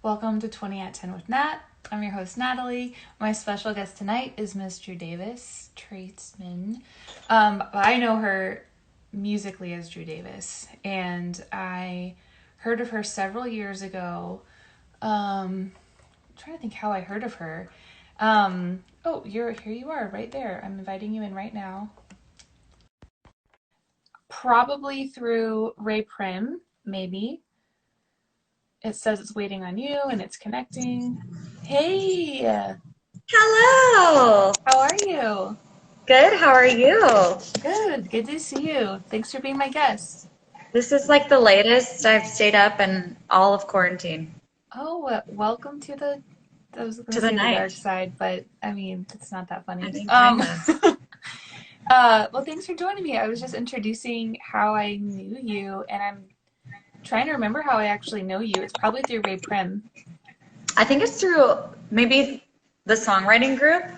Welcome to 20 at 10 with Nat. I'm your host, Natalie. My special guest tonight is Miss Drew Davis, tradesman. I know her musically as Drew Davis, and I heard of her several years ago. I'm trying to think how I heard of her. Here you are, right there. I'm inviting you in right now. Probably through Ray Prim, maybe. It says it's waiting on you and it's connecting. Hey, Hello. how are you? Good. How are you? Good to see you. Thanks for being my guest. This is like the latest I've stayed up in all of quarantine. Welcome to I was going To to the say the dark night. side, but I mean, it's not that I funny. mean, kind of. Well, thanks for joining me. I was just introducing how I knew you, and I'm trying to remember how I actually know you. It's probably through Ray Prim, I think it's through maybe the songwriting group through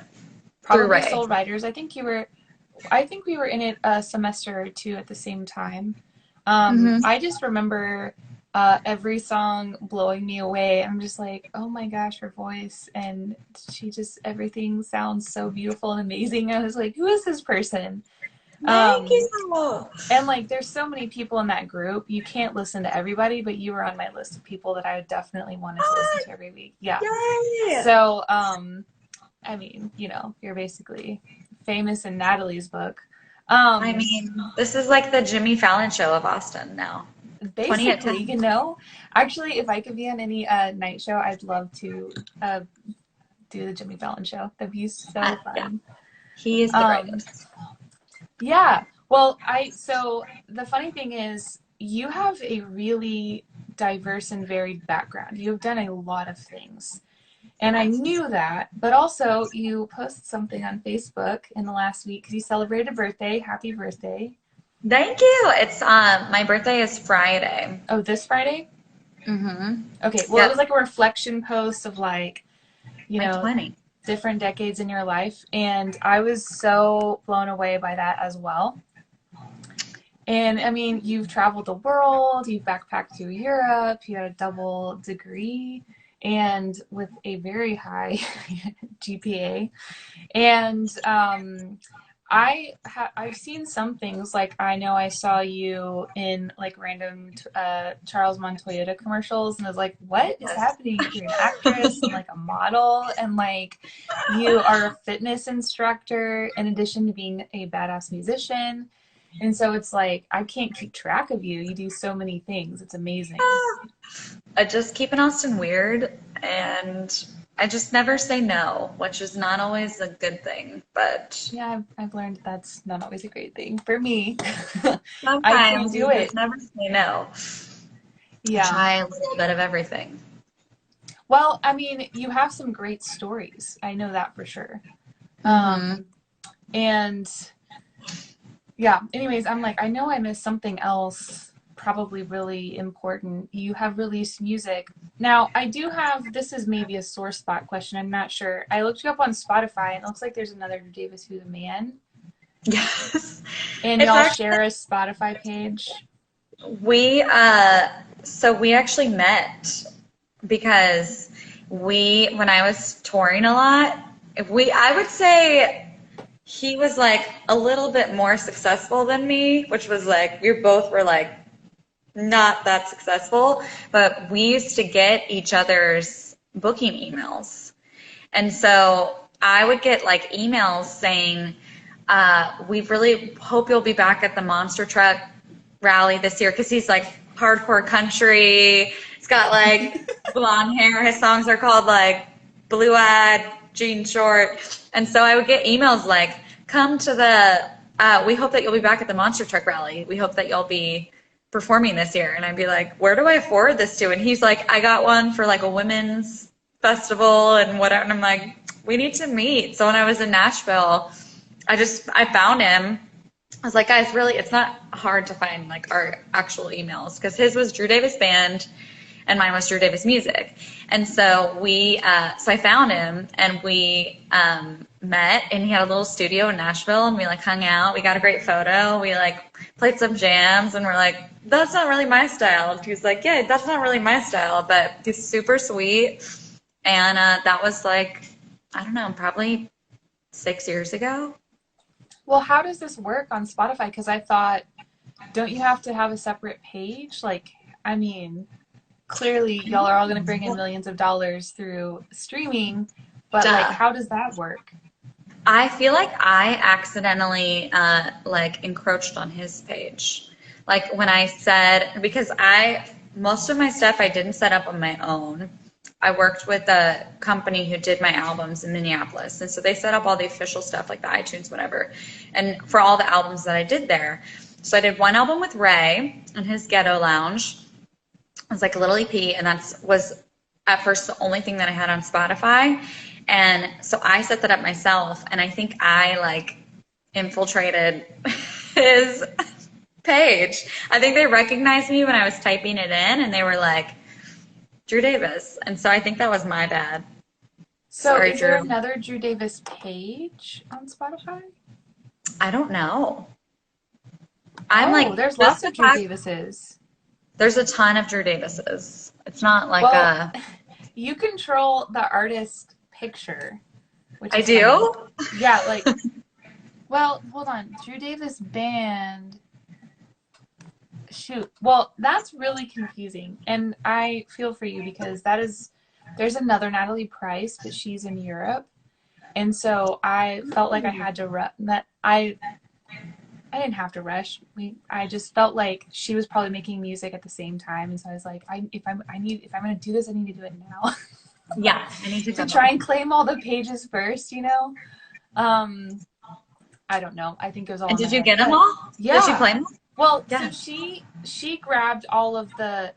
probably Ray. Soul Riders. I think we were in it a semester or two at the same time. Hmm. I just remember every song blowing me away. I'm just like, oh my gosh, her voice. And everything sounds so beautiful and amazing. I was like, who is this person? Thank Um, you. and like, there's so many people in that group. You can't listen to everybody, but you were on my list of people that I would definitely wanted to listen Oh, to every week. Yeah. yay. So, I mean, you're basically famous in Natalie's book. I Um, mean, this is like the Jimmy Fallon show of Austin now. 20 at Basically, 10. actually, if I could be on any night show, I'd love to do the Jimmy Fallon show. That'd be so Yeah, fun. he is the Um, greatest. yeah. Well, so the funny thing is, you have a really diverse and varied background. You've done a lot of things. And I Yes. knew that, but also you posted something on Facebook in the last week because you celebrated a birthday. Happy birthday. Thank you. It's my birthday is Friday. Oh, this Friday? Mm-hmm. Okay. Well, it was Yep. like a reflection post of like, you My know, 20. different decades in your life. And I was so blown away by that as well. And I mean, you've traveled the world, you've backpacked through Europe, you had a double degree, and with a very high GPA. And I've seen some things like I know I saw you in like random Charles Montoyota commercials, and I was like, what is Yes. happening? You're an actress and like a model, and like you are a fitness instructor in addition to being a badass musician. And so it's like I can't keep track of you. You do so many things. It's amazing. I just keep an Austin weird, and I just never say no, which is not always a good thing, but Yeah, I've learned that's not always a great thing for me. I can't sometimes do you it. just never say no. I Yeah. try a little bit of everything. Well, I mean, you have some great stories. I know that for sure. Hmm. Um, and yeah, anyways, I'm like, I know I missed something else probably really important. You have released music. Now, I do have, this is maybe a sore spot question. I'm not sure. I looked you up on Spotify and it looks like there's another Davis Who's a Man. Yes. And It's y'all actually share a Spotify page. we so we actually met because we when I was touring a lot, if we I would say he was like a little bit more successful than me, which was like we both were like not that successful, but we used to get each other's booking emails. And so I would get like emails saying, we really hope you'll be back at the Monster Truck rally this year because he's like hardcore country. He's got like blonde hair. His songs are called like Blue Eyed, Jean Short. And so I would get emails like, come to we hope that you'll be back at the Monster Truck rally. We hope that you'll be performing this year. And I'd be like, where do I forward this to? And he's like, I got one for like a women's festival and whatever. And I'm like, we need to meet. So when I was in Nashville, I found him. I was like, guys, really, it's not hard to find like our actual emails because his was Drew Davis Band and mine was Drew Davis Music. And so so I found him and we met, and he had a little studio in Nashville, and we like hung out. We got a great photo. We like played some jams, and we're like, that's not really my style. And he was like, yeah, that's not really my style, but he's super sweet. And that was like, I don't know, probably 6 years ago. Well, how does this work on Spotify? Because I thought, don't you have to have a separate page? Like, I mean, clearly y'all are all going to bring in millions of dollars through streaming, but like, how does that work? I feel like I accidentally like encroached on his page. Like when I said, because most of my stuff I didn't set up on my own. I worked with a company who did my albums in Minneapolis. And so they set up all the official stuff like the iTunes, whatever. And for all the albums that I did there. So I did one album with Ray and his Ghetto Lounge. It was like a little EP, and that was at first the only thing that I had on Spotify. And so I set that up myself, and I think I like infiltrated his page. I think they recognized me when I was typing it in, and they were like, Drew Davis. And so I think that was my bad. So Sorry, is there Drew. another Drew Davis page on Spotify? I don't know. I'm like, there's lots of Drew Davises. There's a ton of Drew Davises. It's not like you control the artist picture. Which I is do? funny. Yeah, like, well, hold on. Drew Davis band. Shoot. Well, that's really confusing. And I feel for you because there's another Natalie Price, but she's in Europe. And so I felt like I had to I didn't have to rush. I just felt like she was probably making music at the same time, and so I was like, if I'm gonna do this, I need to do it now. Yeah, I need to try and claim all the pages first, you know. I don't know. I think it was all. And did you get them all? Yeah. Did she play them? Well, yeah. So she grabbed all of the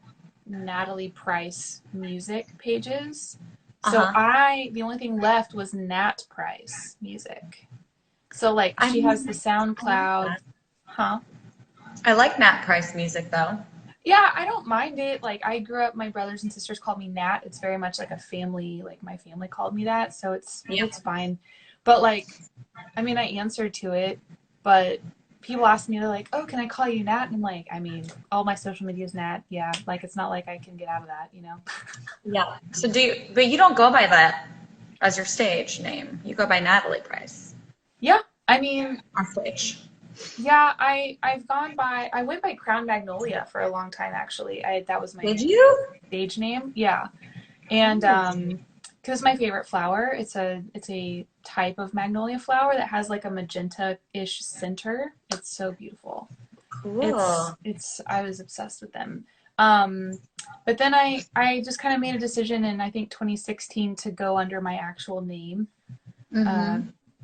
Natalie Price music pages. So the only thing left was Nat Price music. So like she has the SoundCloud. Huh? I like Nat Price music though. Yeah, I don't mind it. Like I grew up, my brothers and sisters called me Nat. It's very much like a family, like my family called me that, so it's fine. But like, I mean, I answered to it, but people ask me, they're like, "Oh, can I call you Nat?" And I'm like, I mean, all my social media is Nat. Yeah, like it's not like I can get out of that, you know. Yeah. So but you don't go by that as your stage name. You go by Natalie Price. Yeah, I mean, on stage. Yeah, I've gone by. I went by Crown Magnolia for a long time actually. That was my stage name. Yeah, and because it's my favorite flower. It's a type of magnolia flower that has like a magenta-ish center. It's so beautiful. Cool. It's I was obsessed with them. But then I just kind of made a decision in I think 2016 to go under my actual name.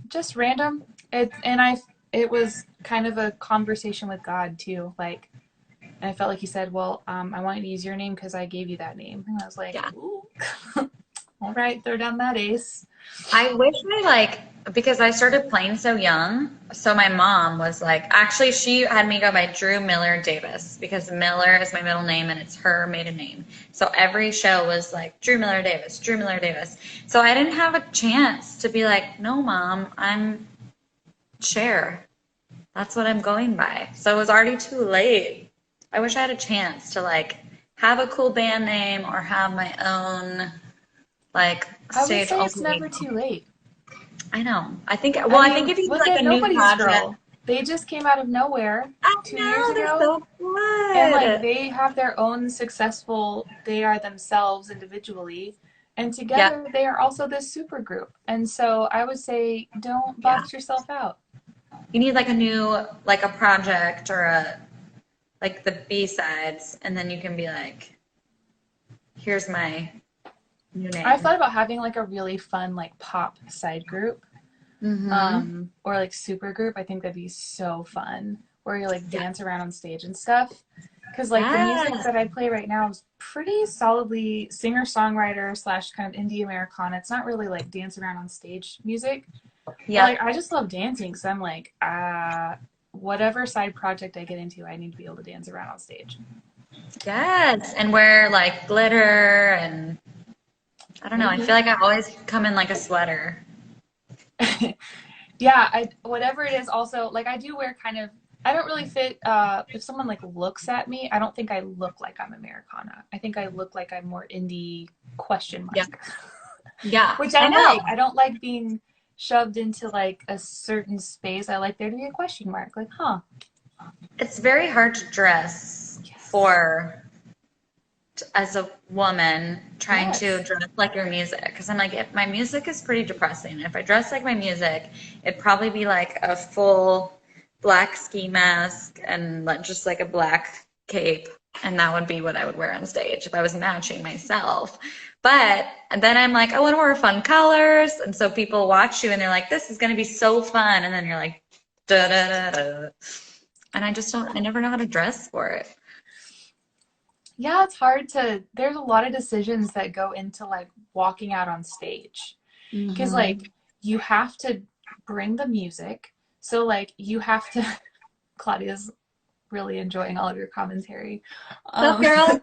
Just random. It was kind of a conversation with God too. Like, and I felt like he said, well, I want you to use your name because I gave you that name. And I was like, ooh. All right, throw down that ace. I wish because I started playing so young. So my mom was like, actually, she had me go by Drew Miller Davis because Miller is my middle name and it's her maiden name. So every show was like Drew Miller Davis, Drew Miller Davis. So I didn't have a chance to be like, no, Mom, I'm Cher. That's what I'm going by. So it was already too late. I wish I had a chance to like have a cool band name or have my own like stage. I would say it's never too late. I know. I think if you like a new project, girl. They just came out of nowhere 2 years ago. So good. And like they have their own successful, they are themselves individually. And together they are also this super group. And so I would say don't box yourself out. You need like a new like a project or like the B-sides, and then you can be like, here's my new name. I thought about having like a really fun like pop side group. Or like super group. I think that'd be so fun. Where you like dance around on stage and stuff. Because like the music that I play right now is pretty solidly singer-songwriter / kind of indie Americana. It's not really like dance around on stage music. Yeah. Like I just love dancing, so I'm like, whatever side project I get into, I need to be able to dance around on stage. Yes, and wear like glitter and I don't know. I feel like I always come in like a sweater. Yeah, I whatever it is. Also, like I do wear kind of. I don't really fit. If someone like looks at me, I don't think I look like I'm Americana. I think I look like I'm more indie question Yeah. mark, Yeah. which I I know. like. I don't like being shoved into like a certain space. I like there to be a question mark. Like, huh? It's very hard to dress Yes. for as a woman trying to Yes. dress like your music because I'm like if my music is pretty depressing. If I dress like my music, it'd probably be like a full black ski mask and just like a black cape, and that would be what I would wear on stage if I was matching myself. But then I'm like, I want to wear fun colors, and so people watch you and they're like, this is going to be so fun, and then you're like, da da da da, and I just don't. I never know how to dress for it. Yeah, it's hard to. There's a lot of decisions that go into like walking out on stage. Because like Hmm. you have to bring the music, so like you have to. Claudia's really enjoying all of your commentary, Up, um, girl.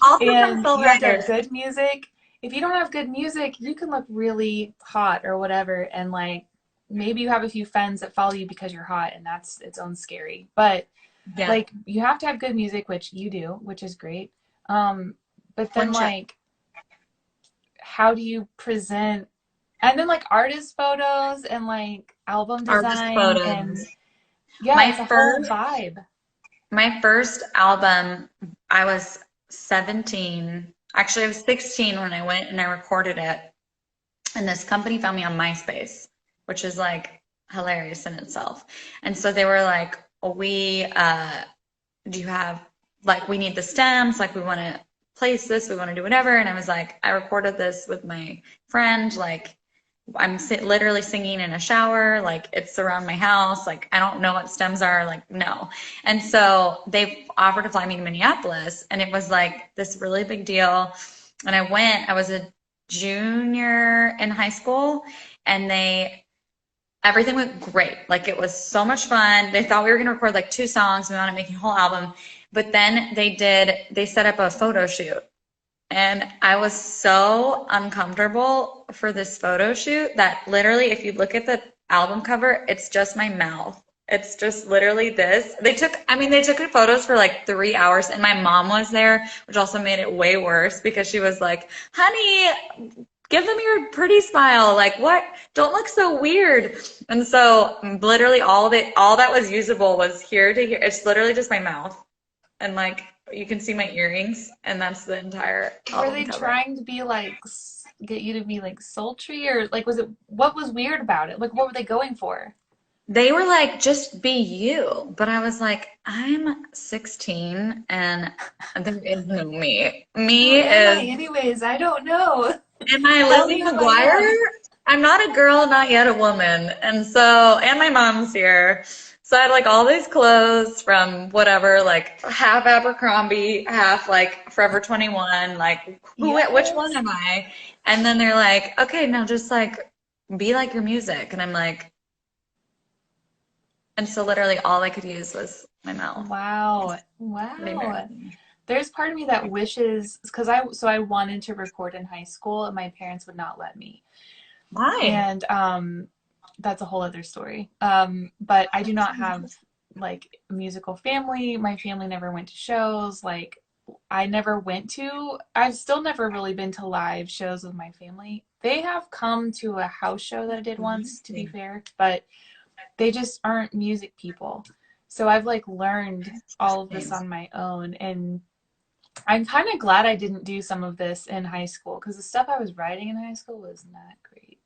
Also from and you have to have songwriter. good music. If you don't have good music, you can look really hot or whatever, and like maybe you have a few friends that follow you because you're hot, and that's its own scary. But Yeah. like you have to have good music, which you do, which is great. Um, but then One check. like, how do you present and then like artist photos and like album Artist design and photos. yeah, it's My a whole first vibe. my first album, I was 17. Actually, I was 16 when I went and I recorded it. And this company found me on MySpace, which is like hilarious in itself. And so they were like, we do you have like we need the stems, like we want to place this, we want to do whatever. And I was like, I recorded this with my friend, like literally singing in a shower, like it's around my house, like I don't know what stems are, like no. And so they offered to fly me to Minneapolis, and it was like this really big deal. And I went, I was a junior in high school, and everything went great. Like it was so much fun. They thought we were going to record like 2 songs. We wanted to make a whole album. But then they set up a photo shoot. And I was so uncomfortable for this photo shoot that literally, if you look at the album cover, it's just my mouth. It's just literally this. They took photos for like 3 hours, and my mom was there, which also made it way worse because she was like, honey, give them your pretty smile. Like, what? Don't look so weird. And so literally all that was usable was here to here. It's literally just my mouth. And like you can see my earrings, and that's the entire Were album they cover. trying to be like get you to be like sultry or like was it what was weird about it? Like what were they going for? They were like, just be you. But I was like, I'm 16 and there is no me. Who Me am I is, anyways? I don't know. am I Tell Lizzie me who I am. McGuire? I'm not a girl, not yet a woman. And so, and my mom's here. So I had like all these clothes from whatever, like half Abercrombie, half like Forever 21, like which one Yes. am I? And then they're like, okay, now just like be like your music. And I'm like, and so literally all I could use was my mouth. Wow. Pretty Wow. embarrassing. There's part of me that wishes because I wanted to record in high school and my parents would not let me. Why? And that's a whole other story. But I do not have like a musical family. My family never went to shows. Like I've still never really been to live shows with my family. They have come to a house show that I did once, to be Amazing. fair, but they just aren't music people. So I've like learned all of this Interesting. on my own, and I'm kind of glad I didn't do some of this in high school because the stuff I was writing in high school was not great.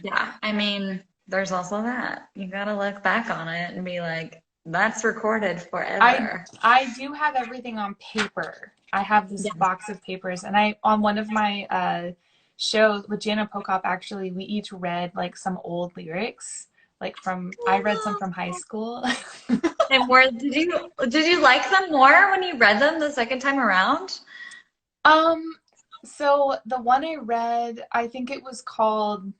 Yeah, I mean, there's also that. You gotta look back on it and be like, that's recorded I forever. I do have everything on paper. I have this Yeah. box of papers, and I on one of my shows with Jana Pokop, actually, we each read like some old lyrics, like from I read some from high school. And where did you like them more when you read them the second time around? Um, so the one I read, I think it was called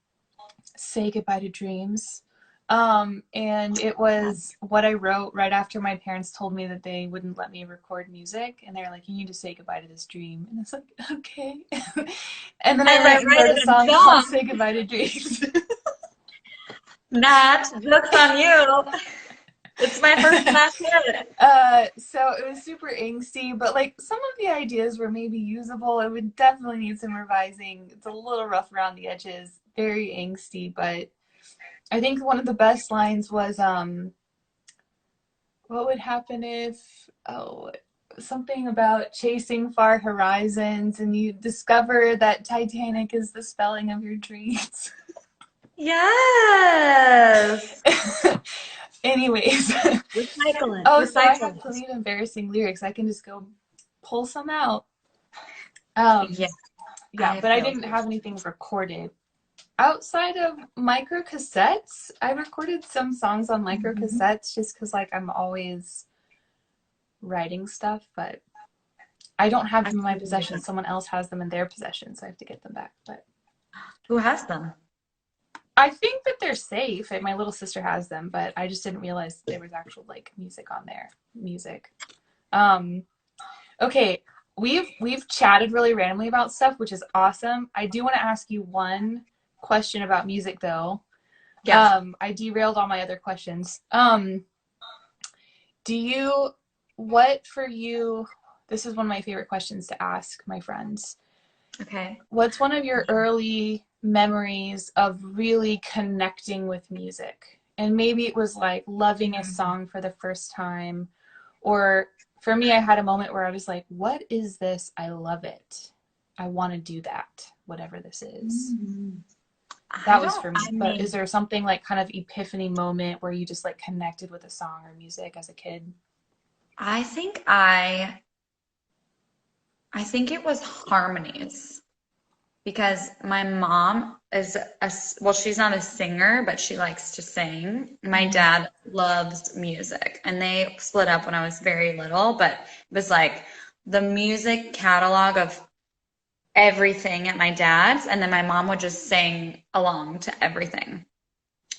Say Goodbye to Dreams. And it was what I wrote right after my parents told me that they wouldn't let me record music. And they're like, you need to say goodbye to this dream. And it's like, okay. And then And I then wrote write a it in song called song. Say Goodbye to Dreams. Nat, joke's on you. It's my first smash hit. So it was super angsty, but like some of the ideas were maybe usable. It would definitely need some revising. It's a little rough around the edges, very angsty, but I think one of the best lines was what would happen if something about chasing far horizons and you discover that Titanic is the spelling of your dreams. Yes. Anyways. Recycle it. Oh, so I Recycle have it. plenty of embarrassing lyrics. I can just go pull some out. Yeah, Yeah, I but I feel didn't you. have anything recorded. Outside of micro cassettes, I recorded some songs on micro Mhm. cassettes just because like I'm always writing stuff, but I don't have I them in my totally get possession. that. Someone else has them in their possession, so I have to get them back. But Who has them? I think that they're safe. My little sister has them, but I just didn't realize there was actual like music on there. Music. Um, okay, we've chatted really randomly about stuff, which is awesome. I do want to ask you one question about music though. Yes. I derailed all my other questions. Do you what for you this is one of my favorite questions to ask my friends. Okay. What's one of your early memories of really connecting with music? And maybe it was like loving a Mhm. song for the first time, or for me, I had a moment where I was like, what is this? I love it. I want to do that, whatever this is. Mhm. I That was don't, for I me. But is mean, there something like kind of epiphany moment where you just like connected with a song or music as a kid? I think I think it was harmonies because my mom is well, she's not a singer, but she likes to sing. My Mm-hmm. dad loves music, and they split up when I was very little, but it was like the music catalog of everything at my dad's, and then my mom would just sing along to everything.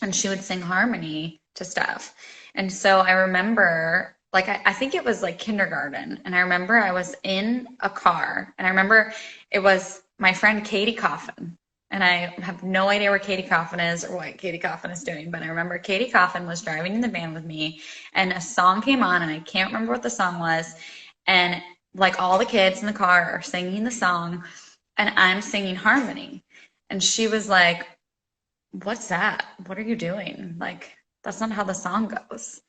And she would sing harmony to stuff. And so I remember, like, I think it was like kindergarten. And I remember I was in a car, and I remember it was my friend Katie Coffin. And I have no idea where Katie Coffin is or what Katie Coffin is doing, but I remember Katie Coffin was driving in the van with me, and a song came on, and I can't remember what the song was. And like all the kids in the car are singing the song, and I'm singing harmony. And she was like, what's that? What are you doing? Like, that's not how the song goes.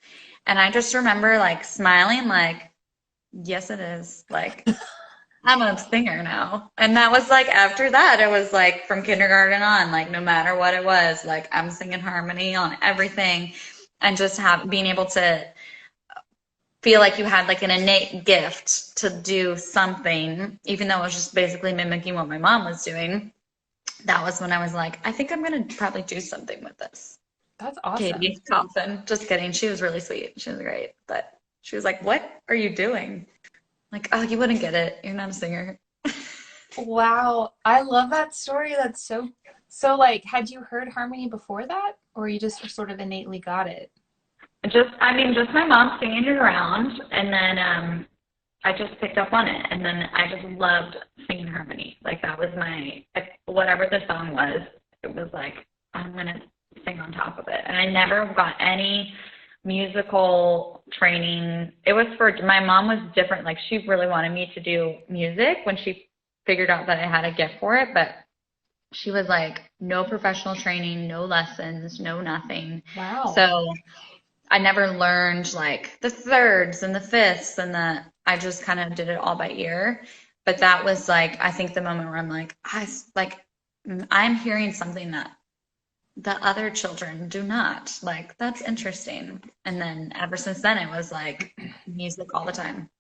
And I just remember like smiling, like, yes, it is. Like, I'm a singer now. And that was like after that, it was like from kindergarten on, like no matter what it was, like I'm singing harmony on everything and just being able to feel like you had like an innate gift to do something, even though it was just basically mimicking what my mom was doing. That was when I was like, I think I'm gonna probably do something with this. That's awesome. Katie Thompson. Just kidding. She was really sweet. She was great. But she was like, what are you doing? Like, oh, you wouldn't get it. You're not a singer. Wow, I love that story. That's so like had you heard harmony before that or you just sort of innately got it? Just, I mean, just my mom singing it around, and then I just picked up on it, and then I just loved singing harmony. Like that was my, whatever the song was, it was like, I'm gonna sing on top of it. And I never got any musical training. It was for, my mom was different. Like she really wanted me to do music when she figured out that I had a gift for it, but she was like, no professional training, no lessons, no nothing. Wow. So I never learned like the thirds and the fifths and I just kind of did it all by ear. But that was like, I think the moment where I'm like, I'm hearing something that the other children do not. Like, that's interesting. And then ever since then, it was like music all the time.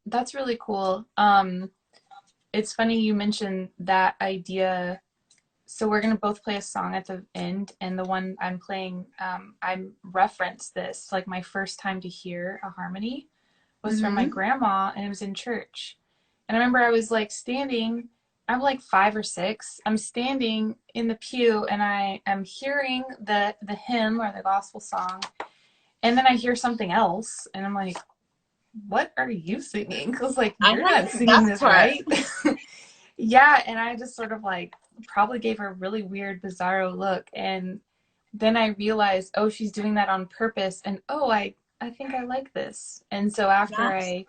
That's really cool. It's funny you mentioned that idea. So we're gonna both play a song at the end, and the one I'm playing, I referenced this. Like my first time to hear a harmony was from my Mm-hmm. grandma, and it was in church. And I remember I was like standing. I'm like 5 or 6. I'm standing in the pew, and I am hearing the hymn or the gospel song, and then I hear something else, and I'm like, "What are you singing?" Because like I you're know not it's the singing best this part. right. Yeah, and I just sort of like probably gave her a really weird, bizarro look. And then I realized, oh, she's doing that on purpose, and oh, I think I like this. And so after Yes. I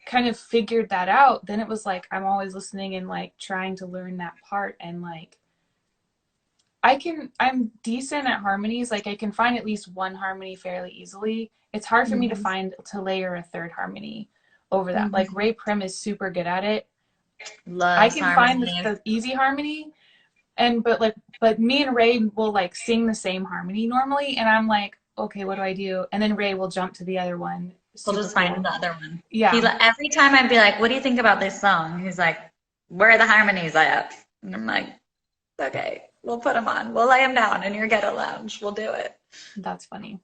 kind of figured that out, then it was like I'm always listening and like trying to learn that part, and like I'm decent at harmonies. Like I can find at least one harmony fairly easily. It's hard for me to Hmm. find to layer a third harmony over that. Like Hmm. Ray Prim is super good at it. I Loves can find harmonies. the easy harmony, and but me and Ray will like sing the same harmony normally, and I'm like, okay, what do I do? And then Ray will jump to the other one. We'll Super just find cool. the other one. Yeah, Every time I'd be like, "What do you think about this song?" He's like, "Where are the harmonies at?" And I'm like, "Okay, we'll put them on. We'll lay them down in your ghetto lounge. We'll do it." that's funny.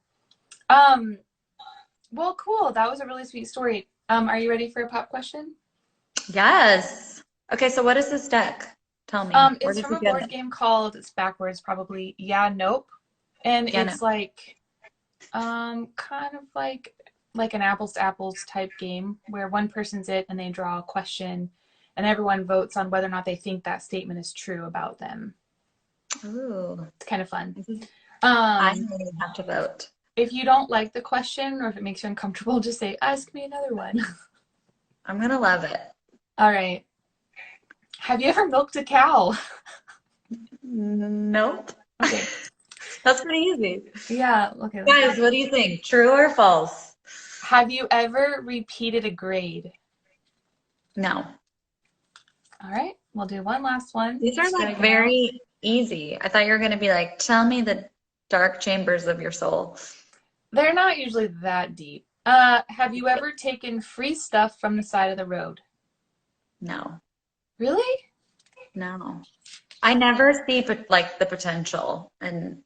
Um, well, cool. That was a really sweet story. Are you ready for a pop question? Yes. Okay, so what is this deck? Tell me. Where It's did from you a get board it? game called, it's backwards probably, Yeah, Nope. And Yeah, no. it's like kind of like an apples to apples type game where one person's it and they draw a question and everyone votes on whether or not they think that statement is true about them. Ooh. It's kind of fun. I Um, really have to vote. if you don't like the question or if it makes you uncomfortable, just say, ask me another one. I'm gonna love it. All right. Have you ever milked a cow? Nope. Okay. That's pretty easy. Yeah. Okay. Let me Guys, think. what do you think? True or false? Have you ever repeated a grade? No. All right. We'll do one last one. These are Just like dragging out. very easy. I thought you were gonna be like, tell me the dark chambers of your soul. They're not usually that deep. Have you ever taken free stuff from the side of the road? No. Really? No. I never see but like the potential and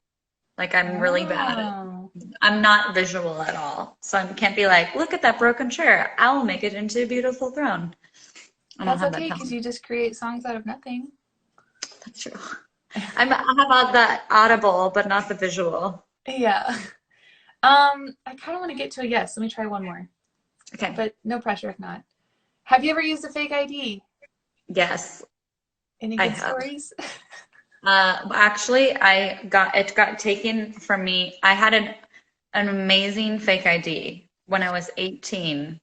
like I'm really bad at Oh. I'm not visual at all. So I can't be like, look at that broken chair. I will make it into a beautiful throne. I don't That's have that okay because talent. you just create songs out of nothing. That's true. I have all that audible, but not the visual. Yeah. I kind of want to get to a yes. Let me try one more, Okay. but no pressure if not. Have you ever used a fake ID? Yes, Any I good have. stories? Actually, it got taken from me. I had an amazing fake ID when I was 18.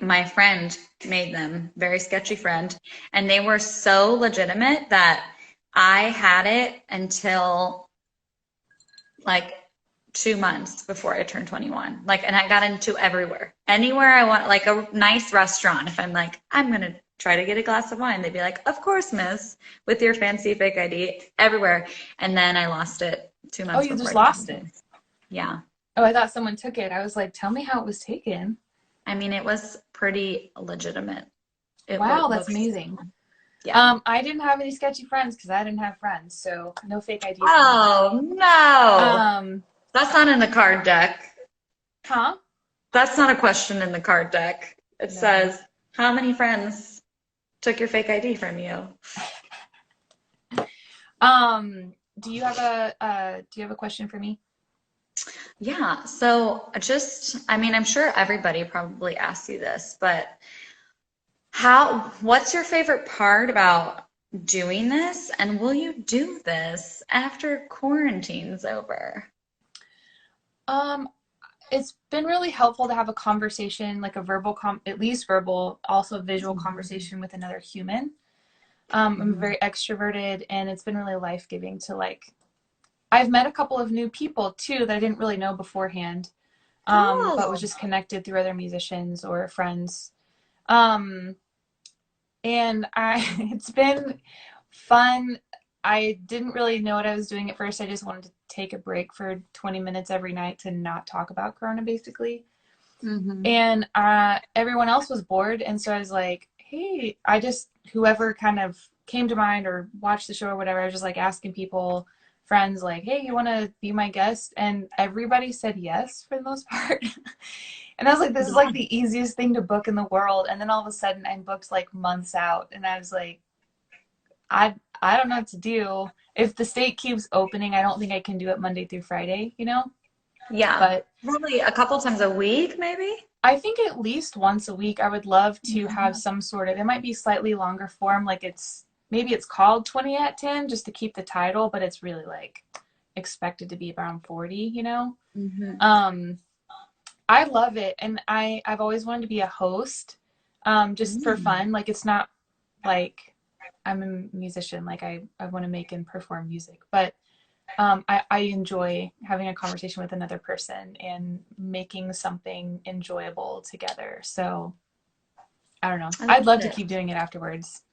My friend made them, very sketchy friend, and they were so legitimate that I had it until like 2 months before I turned 21. Like, and I got into everywhere, anywhere I want, like a nice restaurant. If I'm like, I'm gonna try to get a glass of wine, they'd be like, of course, miss, with your fancy fake ID, everywhere. And then I lost it two Oh, months you before just I turned lost it. 21. Yeah. Oh, I thought someone took it. I was like, tell me how it was taken. I mean, it was pretty legitimate. It Wow, that's looks, amazing. yeah. I didn't have any sketchy friends because I didn't have friends, so no fake ID for me. Oh no, Um, that's not in the card deck. huh? That's not a question in the card deck. It No. says, how many friends took your fake ID from you? Do you have a question for me? Yeah, so I mean, I'm sure everybody probably asks you this, but what's your favorite part about doing this? And will you do this after quarantine's over? Um, it's been really helpful to have a conversation, like a at least verbal, also visual conversation with another human. I'm Mhm. very extroverted, and it's been really life-giving to like. I've met a couple of new people too that I didn't really know beforehand, but was Oh, just connected through other musicians or friends. Um, and it's been fun. I didn't really know what I was doing at first. I just wanted to take a break for 20 minutes every night to not talk about Corona, basically. hmm. And everyone else was bored, and so I was like, hey, whoever kind of came to mind or watched the show or whatever, I was just like asking people, friends, like, hey, you want to be my guest? And everybody said yes for the most part. And I was like, this is Yeah. like the easiest thing to book in the world. And then all of a sudden I'm booked like months out, and I was like, I I don't know what to do. If the state keeps opening, I don't think I can do it Monday through Friday, you know? Yeah. But Probably a couple times a week, maybe. I think at least once a week I would love to have Mhm. some sort of, it might be slightly longer form, like maybe it's called 20 at 10 just to keep the title, but it's really like expected to be around 40, you know? Hmm. I love it. And I've always wanted to be a host, just for Mm. fun. Like, it's not like I'm a musician, like I want to make and perform music, but I enjoy having a conversation with another person and making something enjoyable together. So I don't know. I love I'd love to it. keep doing it afterwards.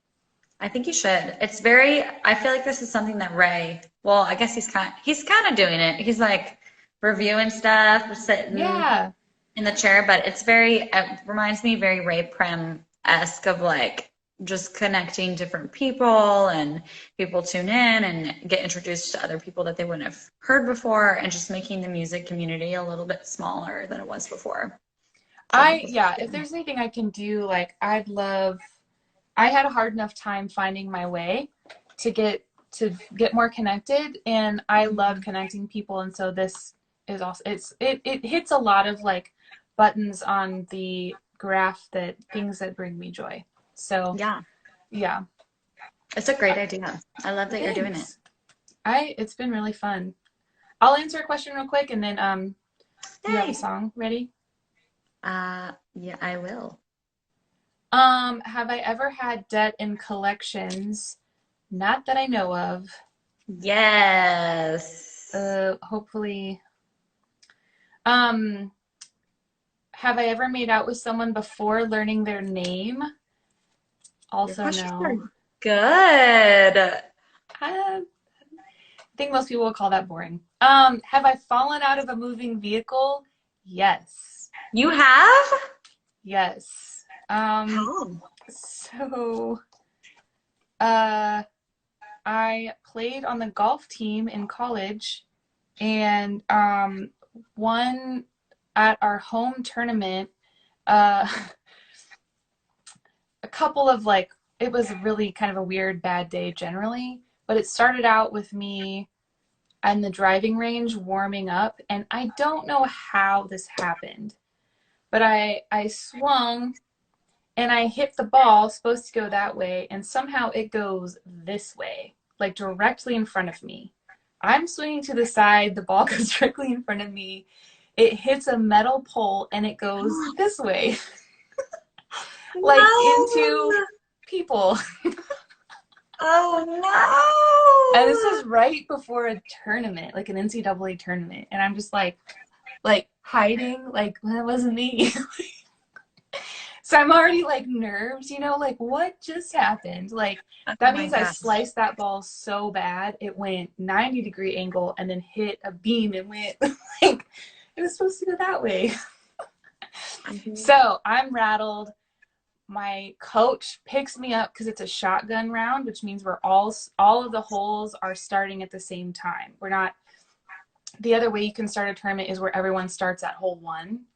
I think you should. It's very, I feel like this is something that Ray, well, I guess he's kind of doing it. He's like reviewing stuff, sitting Yeah. in the chair, but it reminds me very Ray Prem-esque of like just connecting different people and people tune in and get introduced to other people that they wouldn't have heard before and just making the music community a little bit smaller than it was before. So I think that's Yeah, if good. there's anything I can do, like I had a hard enough time finding my way to get more connected, and I love Mhm. connecting people, and so this is also it hits a lot of like buttons on the graph, that things that bring me joy. So, Yeah, yeah. it's a great idea. I love that you're doing it. Thanks. I It's been really fun. I'll answer a question real quick, and then you have a Yay! song ready? Yeah, I will. Have I ever had debt in collections? Not that I know of. Yes. Hopefully. Um, have I ever made out with someone before learning their name? Your Also questions are no. good. I think most people would call that boring. Have I fallen out of a moving vehicle? Yes. You have? Yes. How? So uh I played on the golf team in college, and won at our home tournament. Uh a couple of like It was really kind of a weird bad day generally, but it started out with me and the driving range warming up, and I don't know how this happened, but I swung and I hit the ball supposed to go that way, and somehow it goes this way, like directly in front of me. I'm swinging to the side, the ball goes directly in front of me. It hits a metal pole and it goes this way, like into No. people. And this Oh is right before a tournament, like an NCAA tournament. And I'm just like hiding, like, well, that wasn't me. So I'm already like nerves, like what just happened? Like, no. Oh that my means I gosh. sliced that ball so bad it went 90-degree angle and then hit a beam and went like it was supposed to go that way. Mhm. So I'm rattled. My coach picks me up because it's a shotgun round, which means we're all of the holes are starting at the same time. We're not The other way you can start a tournament is where everyone starts at hole one,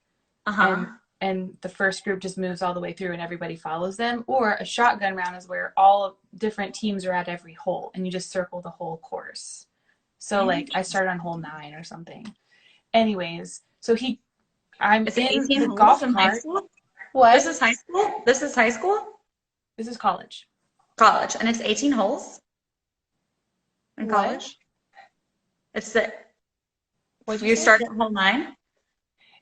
and Uh-huh. the first group just moves all the way through and everybody follows them. Or a shotgun round is where all different teams are at every hole and you just circle the whole course. So like I started on hole 9 or something. Anyways, I'm Is it in 18 the holes golf in high cart. school? This What? is high school? This is high school? This is college. College. And it's 18 holes in What? college? It's the What'd you You say? start at hole 9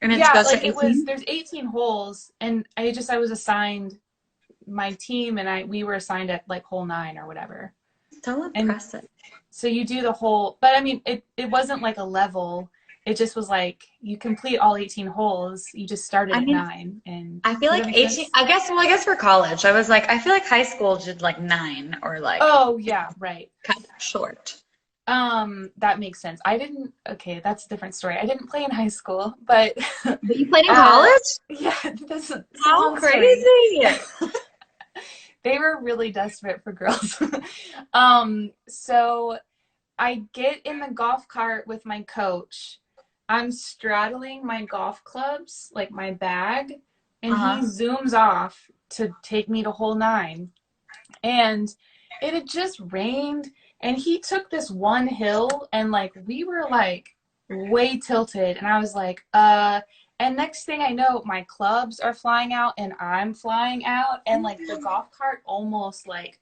and it Yeah, goes like to it was. 18? There's 18 holes, and I was assigned my team, and I we were assigned at like hole 9 or whatever. So And impressive. so you do the whole, but I mean, it wasn't like a level. It just was like you complete all 18 holes. You just started I at mean, 9, and I feel does that like make 18, sense? I guess for college, I was like, I feel like high school did like 9 or like Oh yeah, right. kind of short. That makes sense. I didn't. Okay, that's a different story. I didn't play in high school, but But you played in uh, college? yeah, it's a How long story. crazy. They were really desperate for girls. So I get in the golf cart with my coach. I'm straddling my golf clubs, like my bag, and he Uh-huh. zooms off to take me to hole 9. And it had just rained, and he took this one hill, and like we were like way tilted, and I was like, and next thing I know, my clubs are flying out and I'm flying out, and like the golf cart almost like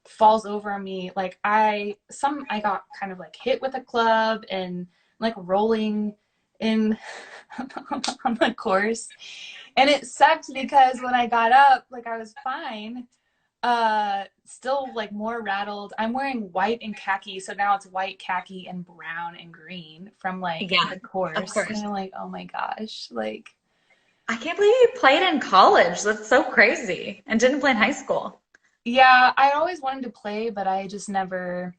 falls over on me. Like I got kind of like hit with a club and like rolling in on the course. And it sucked because when I got up, like I was fine. Still like more rattled. I'm wearing white and khaki, so now it's white, khaki, and brown and green from like Yeah, the of course. And course. I'm like, oh my gosh, like I can't believe you played in college. That's so crazy. And didn't play in high school. yeah, I always wanted to play, but I just never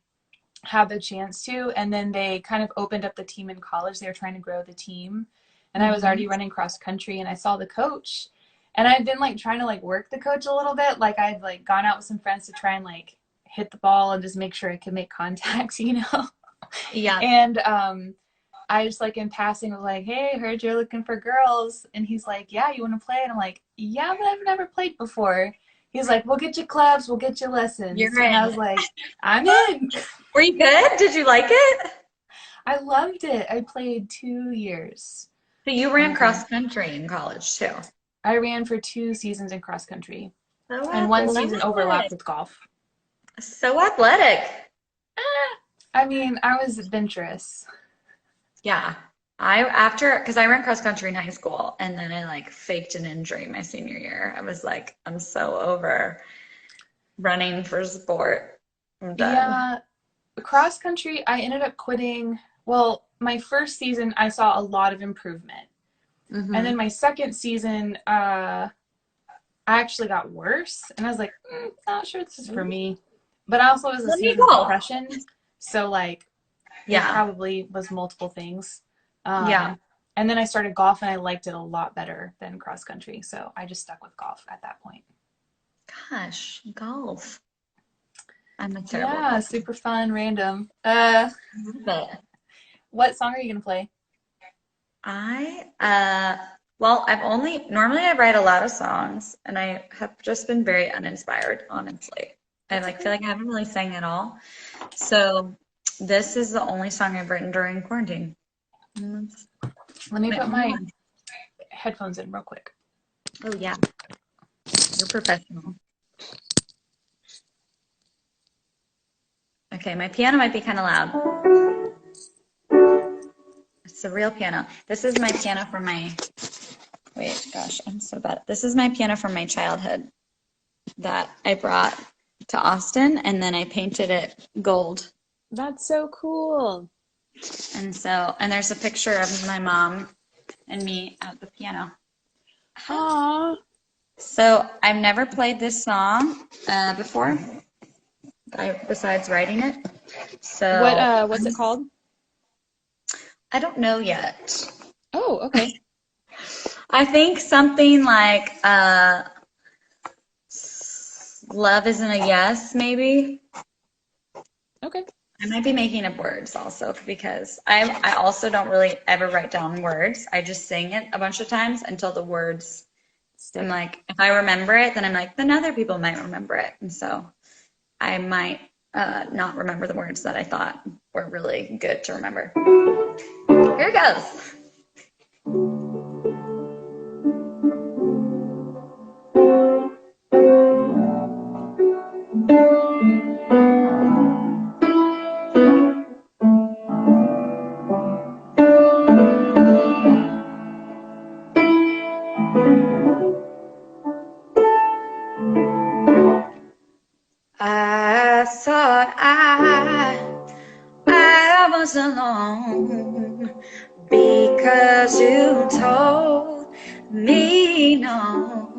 had the chance to. And then they kind of opened up the team in college. They were trying to grow the team. And I was Hmm. already running cross country and I saw the coach. And I've been like trying to like work the coach a little bit. Like I'd like gone out with some friends to try and like hit the ball and just make sure I could make contacts, you know? Yeah. And I just like in passing was like, hey, heard you're looking for girls. And he's like, yeah, you want to play? And I'm like, yeah, but I've never played before. He's like, we'll get you clubs, we'll get you lessons. You're And I in. was like, I'm in. Were you good? Did you like it? I loved it. I played 2 years. So you ran Um, cross country in college too. I ran for 2 seasons in cross country, So and one season overlapped athletic. with golf. So athletic. I mean, I was adventurous. Yeah. Because I ran cross country in high school and then I like faked an injury my senior year. I was like, I'm so over running for sport. I'm done. Yeah, cross country, I ended up quitting. Well, my first season, I saw a lot of improvement. And then Hmm. my second season, I actually got worse. And I was like, not sure this is for me. But also, it was a Let me season of go. depression. So, like, it Yeah. probably was multiple things. Yeah. And then I started golf and I liked it a lot better than cross country. So I just stuck with golf at that point. Gosh, golf. I'm a terrible Yeah, golfer. super fun, random. But What song are you gonna play? well, normally I write a lot of songs and I have just been very uninspired, honestly. I That's like okay. feel like I haven't really sang at all. So this is the only song I've written during quarantine. And that's Let me my put only my one. headphones in real quick. Oh yeah, you're professional. Okay, my piano might be kind of loud. It's a real piano. This is my piano from my, wait, gosh, I'm so bad. This is my piano from my childhood that I brought to Austin and then I painted it gold. That's so cool. And there's a picture of my mom and me at the piano. Aww. So I've never played this song before, besides writing it. So What's it called? I don't know yet. Oh, okay. I think something like love isn't a yes, maybe. Okay. I might be making up words also because I also don't really ever write down words. I just sing it a bunch of times until the words, I'm Stick. like, if I remember it, then I'm like, then other people might remember it. And so I might not remember the words that I thought were really good to remember. Here it goes. I thought I was alone because you told me no.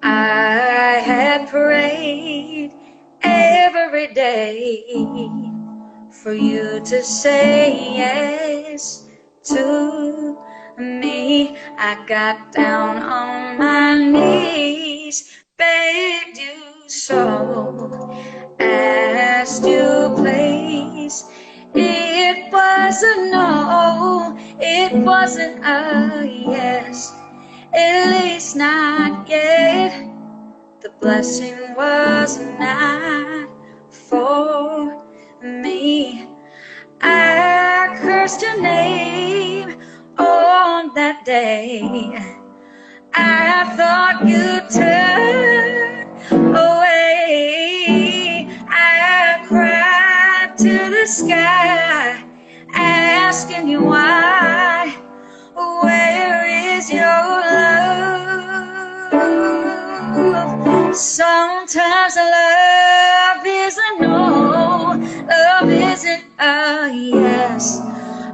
I had prayed every day for you to say yes to me. I got down on my knees, begged you so, asked you please. It was a no, it wasn't a yes, at least not yet. The blessing was not for me. I cursed your name on that day. I thought you'd turn away. sky, asking you why. Where is your love? Sometimes love is a no, love isn't a yes.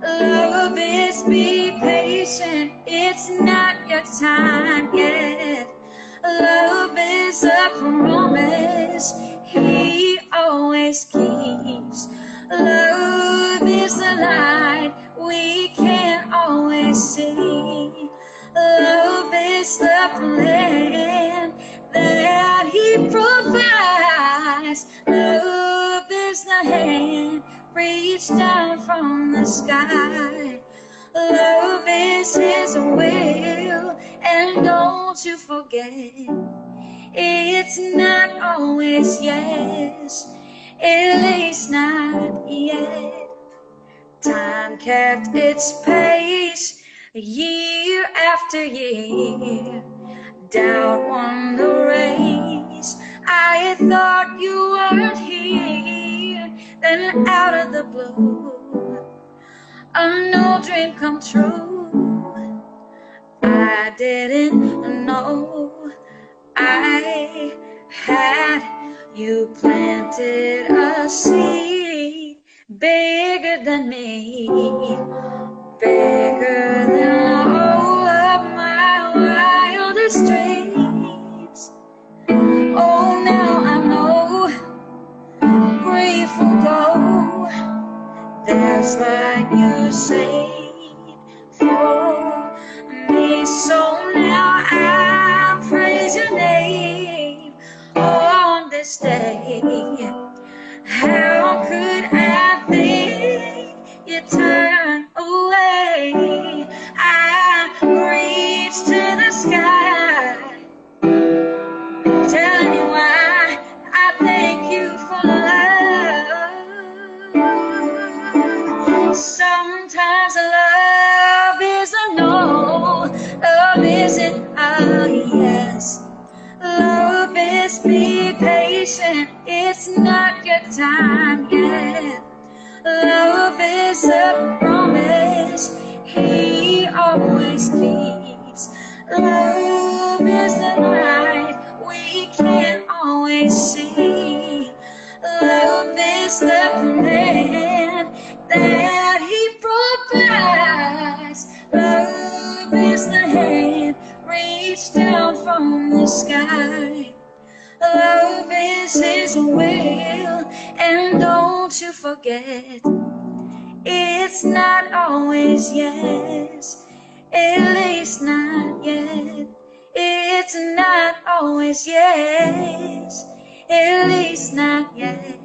Love is be patient, it's not your time yet. Love is a promise he always keeps. Love is the light we can't always see. Love is the plan that he provides. Love is the hand reached down from the sky. Love is his will, and don't you forget, it's not always yes, at least not yet. Time kept its pace, year after year. Doubt won the race. I thought you weren't here. Then out of the blue, a no dream come true. I didn't know I had you planted a seed bigger than me, bigger than all of my wildest dreams. Oh, now I know grief will go. There's like you saved for me. So now I praise your name on this day. How could I think you turn away? I reach to the sky, telling you why I thank you for love. Sometimes love is a no, love isn't a yes. Love is be patient, it's not your time yet. Love is a promise he always keeps. Love is the light we can't always see. Love is the plan that he provides. Love is the hand reached down from the sky. Love is his will, and don't you forget, it's not always yes, at least not yet. It's not always yes, at least not yet.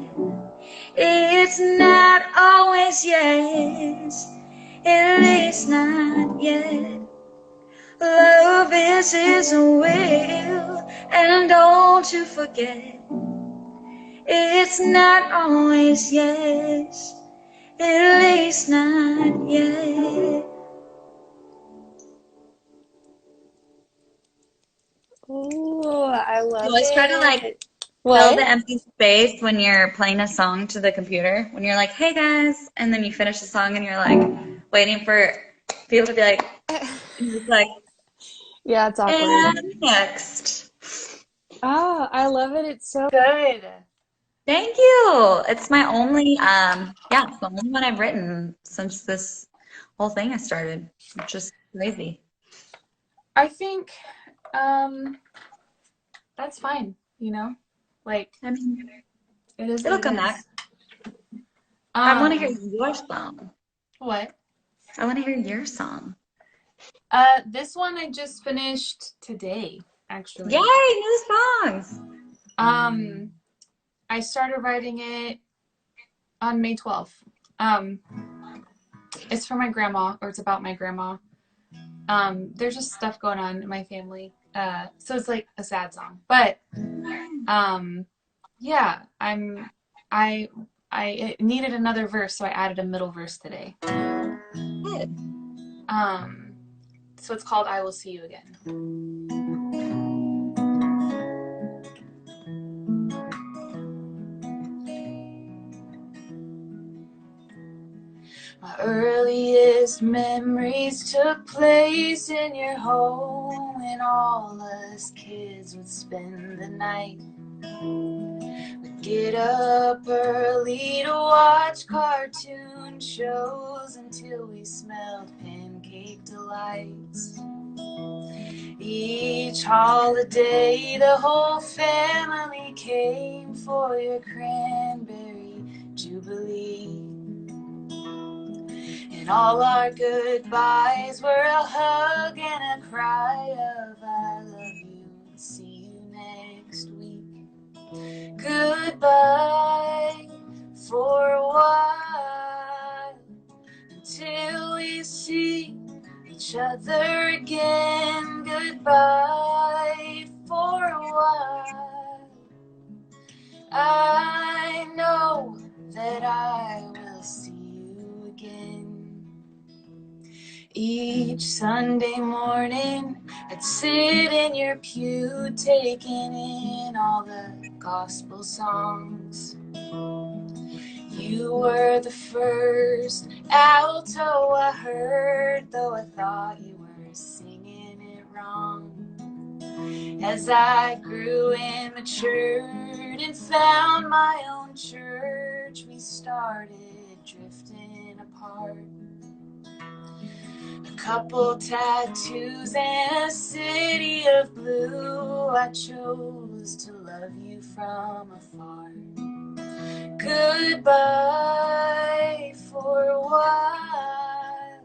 It's not always yes, at least not yet. Love is his will, and don't you forget, it's not always yes, at least not yet. Ooh, I love You always it. try to like fill the empty space when you're playing a song to the computer. When you're like, hey guys, and then you finish the song and you're like waiting for people to be like, just like, Yeah, it's awkward. and next. Oh, I love it. It's so good. Thank you. It's my only, it's the only one I've written since this whole thing has started. It's just crazy. I think that's fine, you know? Like, I mean, it is it'll what it come is. back. I want to hear your song. What? I want to hear your song. This one I just finished today, actually. Yay, new songs. I started writing it on May 12th. It's for my grandma, or it's about my grandma. There's just stuff going on in my family. So it's like a sad song. But yeah, I it needed another verse, so I added a middle verse today. Good. So it's called I Will See You Again. My earliest memories took place in your home, and all us kids would spend the night. We'd get up early to watch cartoon shows until we smelled pancake delights. Each holiday, the whole family came for your cranberry jubilee. And all our goodbyes were a hug and a cry of I love you and see you next week. Goodbye for a while until we see each other again. Goodbye for a while. I know that I will see you again. Each Sunday morning, I'd sit in your pew, taking in all the gospel songs. You were the first alto I heard, though I thought you were singing it wrong. As I grew and matured and found my own church, we started drifting apart. A couple tattoos and a city of blue, I chose to love you from afar. Goodbye for a while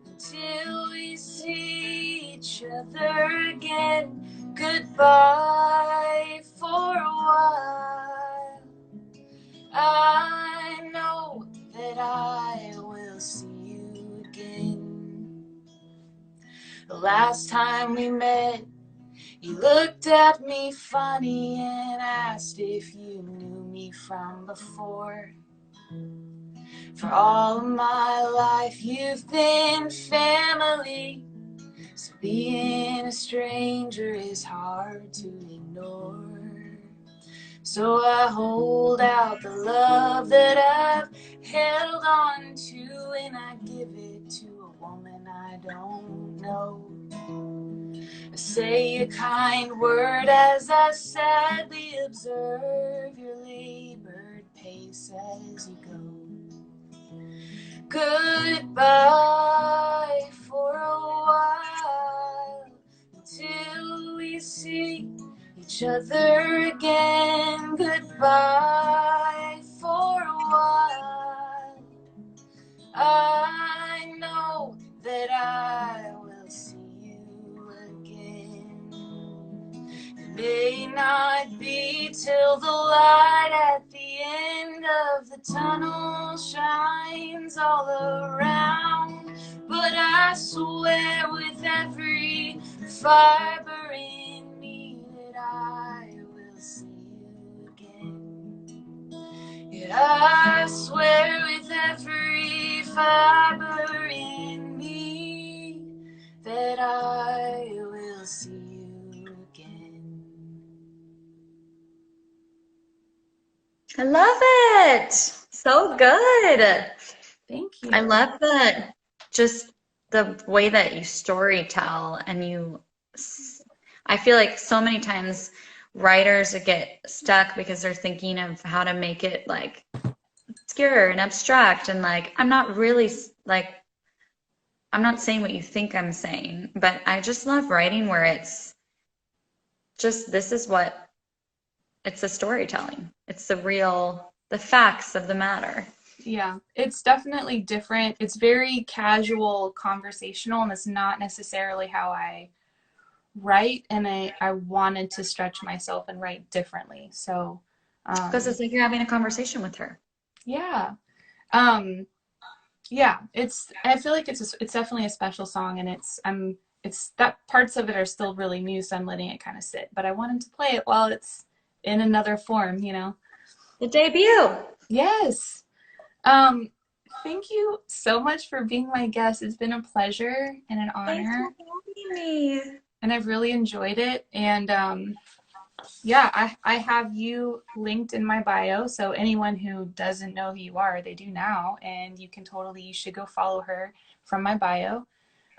until we see each other again. Goodbye for a while. I know that I will see you again. The last time we met, you looked at me funny and asked if you knew me from before. For all of my life you've been family, so being a stranger is hard to ignore. So I hold out the love that I've held on to, and I give it to a woman I don't know. I say a kind word as I sadly observe your labored pace as you go. Goodbye for a while until we see each other again. Goodbye for a while. I know that I will see you again. It may not be till the light at the end of the tunnel shines all around, but I swear with every fiber in me that I will see you again. Yeah, I swear with every fiber in me that I will see you again. I love it. So good. Thank you. I love that, just the way that you story tell, and I feel like so many times writers get stuck because they're thinking of how to make it like obscure and abstract, and like I'm not really like I'm not saying what you think I'm saying, but I just love writing where it's just this is what it's the storytelling. It's the facts of the matter. Yeah, it's definitely different. It's very casual, conversational, and it's not necessarily how I write. And I wanted to stretch myself and write differently. So, Because it's like you're having a conversation with her. yeah. Yeah, I feel like it's definitely a special song, and it's that parts of it are still really new, so I'm letting it kind of sit. But I wanted to play it while it's in another form, you know? The debut. Yes. Thank you so much for being my guest. It's been a pleasure and an Thanks honor, for having me. and I've really enjoyed it. And Yeah, I have you linked in my bio, so anyone who doesn't know who you are, they do now, and you should go follow her from my bio.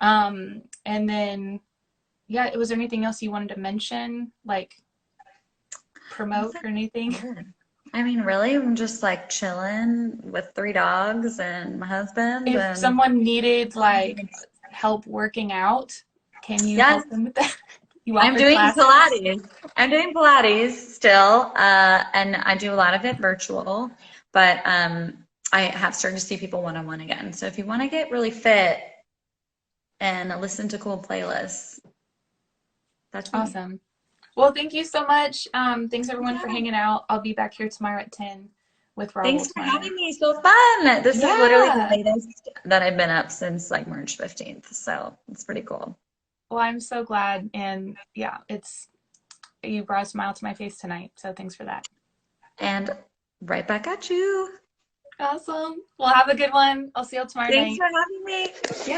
And then, yeah, was there anything else you wanted to mention, like I promote think or anything? that's good. I mean, really, I'm just like chilling with three dogs and my husband If and someone needed like help working out, can you yes, help them with that? You I'm offer doing classes? Pilates. I'm doing Pilates still, and I do a lot of it virtual, but I have started to see people one-on-one again. So if you want to get really fit and listen to cool playlists, that's me. Awesome. Well, thank you so much. Thanks everyone for Yeah. hanging out. I'll be back here tomorrow at 10 with Raul Thanks for tomorrow. having me. So fun. This is literally the Yeah. latest that I've been up since like March 15th. So it's pretty cool. Well, I'm so glad. And yeah, you brought a smile to my face tonight. So thanks for that. And right back at you. Awesome. Well, have a good one. I'll see you tomorrow Thanks night. for having me. Yeah.